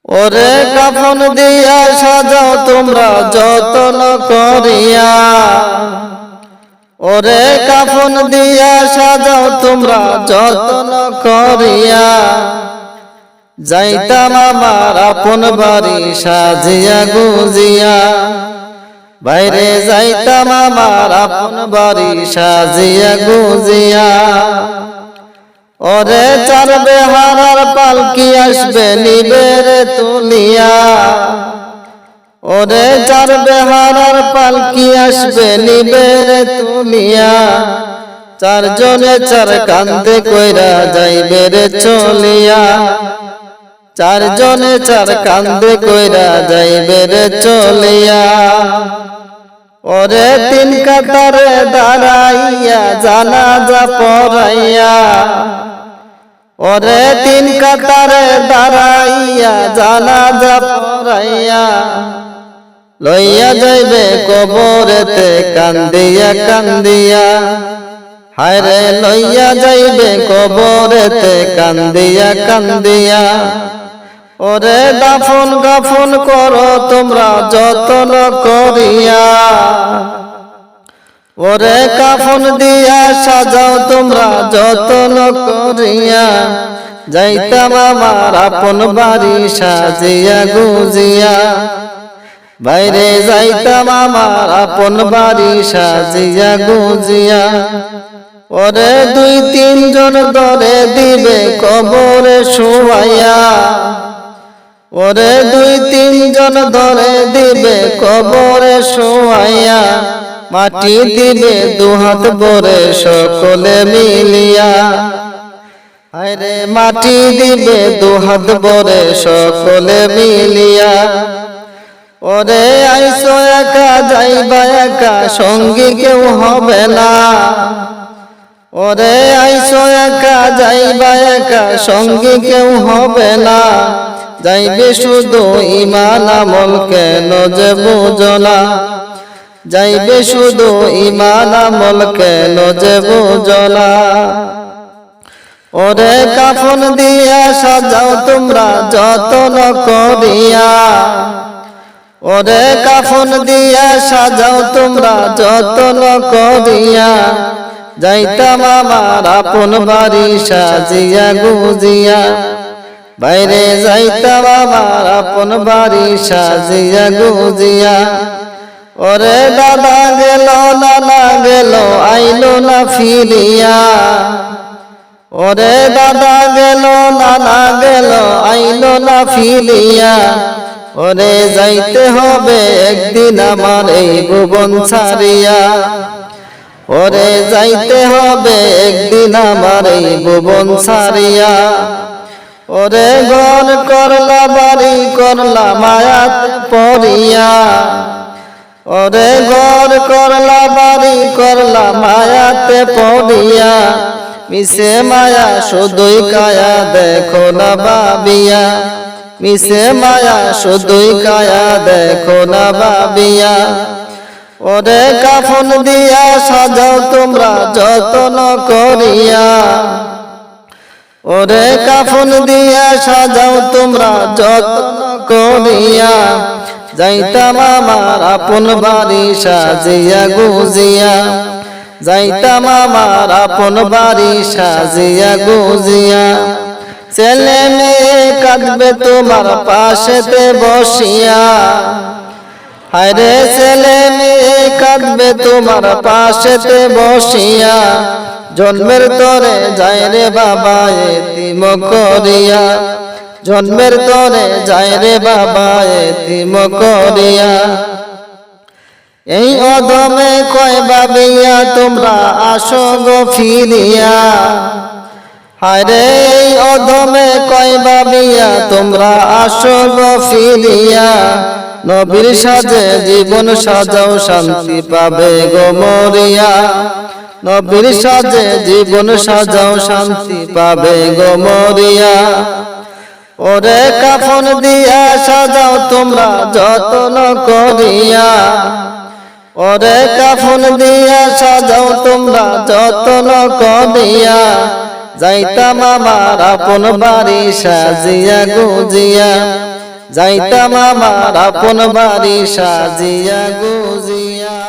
ওরে কাফন দিয়া সাজাও তোমরা যতন করিয়া, ওরে কাফন দিয়া সাজাও তোমরা যতন করিয়া, যাইতাম আমার আপন বাড়ি সাজিয়া গুজিয়া, বাইরে যাইতাম আমার আপন বাড়ি সাজিয়া গুজিয়া। ওরে চার বেহারার পালকি আসবে নিবেরে তুলিয়া, ওরে চার বেহারার পালকি আসবে নিবেরে তুলিয়া, চারজনে চার কান্দে কইরা যাইবে রে চলিয়া, চারজনে চার কান্দে কইরা যাইবে রে চলিয়া। ওরে তিন কাতারে দাঁড়াইয়া জানাজা পড়াইয়া, ওরে তিন কাতারে দাঁড়াইয়া জানাজা পড়াইয়া, লইয়া যাইবে কবরেতে কান্দিয়া কান্দিয়া, হায়রে লইয়া যাইবে কবরেতে কান্দিয়া কান্দিয়া। ওরে দাফন কাফন করো তোমরা যতন করিয়া, ওরে কাফন দিয়া সাজাও তোমরা যতন করিয়া, যাইতাম আমার আপন বাড়ি সাজিয়া গুজিয়া, বাইরে যাইতাম আমার আপন বাড়ি সাজিয়া গুজিয়া। ওরে দুই তিনজন ধরে দিবে কবরে শুয়াইয়া, ওরে দুই তিনজন ধরে দিবে কবরে শুয়াইয়া, মাটি দিবে দুহাত ভরে সকলে মিলিয়া, হায়রে মাটি দিবে দুহাত ভরে সকলে মিলিয়া। ওরে আইসো একা যাইবা একা সঙ্গী কেউ হবে না, ওরে আইসো একা যাইবা একা সঙ্গী কেউ হবে না, যাইবে শুধু ঈমান আমল কেন যে বুঝো না, যাইবে শুধু ঈমান আমল কেন যে বুঝো না। ওরে কাফন দিয়া সাজাও তোমরা যতন করিয়া, ওরে কাফন দিয়া সাজাও তোমরা যতন করিয়া, যাইতাম আমার আপন বাড়ি সাজিয়া গুজিয়া, বাইরে যাইতাম আমার আপন বাড়ি সাজিয়া গুজিয়া। ওরে দাদা গেল নানা গেল আইলো না ফিরিয়া, ওরে দাদা গেল নানা গেল আইলো না ফিরিয়া, ওরে যাইতে হবে একদিন আমার এই ভুবন ছাড়িয়া, ওরে যাইতে হবে একদিন আমার এই ভুবন ছাড়িয়া। ওরে ঘর করলা বাড়ি করলা মায়াত পড়িয়া, ওরে ঘর করলা বাড়ি করলা মায়াতে পড়িয়া, মিশে মায়া শুধুই কায়া দেখো না ভাবিয়া, মিশে মায়া শুধুই কায়া দেখো না ভাবিয়া। ওরে কাফন দিয়া সাজাও তোমরা যতন করিয়া, ওরে কাফন দিয়া সাজাও তোমরা যতন করিয়া, যাইতাম আমার আপন বাড়ি সাজিয়া গুজিয়া, যাইতাম আমার আপন বাড়ি সাজিয়া গুজিয়া। ছেলে মেয়ে কাঁদবে তোমার পাশেতে বসিয়া, হায়রে ছেলে মেয়ে কাঁদবে তোমার পাশেতে বসিয়া, জন্মের তরে যায় রে বাবা এতিম করিয়া, জন্মের তরে যায় রে বাবা এতিম করিয়া। এই অধমে কয় ভাবিয়া তোমরা আসো গো ফিরিয়া, হায়রে এই অধমে কয় ভাবিয়া তোমরা আসো গো ফিরিয়া, নবীর সাজে জীবন সাজাও শান্তি পাবে গো মরিয়া, নবীর সাজে জীবন সাজাও শান্তি পাবে গো মরিয়া। ওরে কাফন দিয়া সাজাও তোমরা যতন করিয়া, ওরে কাফন দিয়া সাজাও তোমরা যতন করিয়া, যাইতাম আমার আপন বাড়ি সাজিয়া গুজিয়া, যাইতাম আমার আপন বাড়ি সাজিয়া গুজিয়া।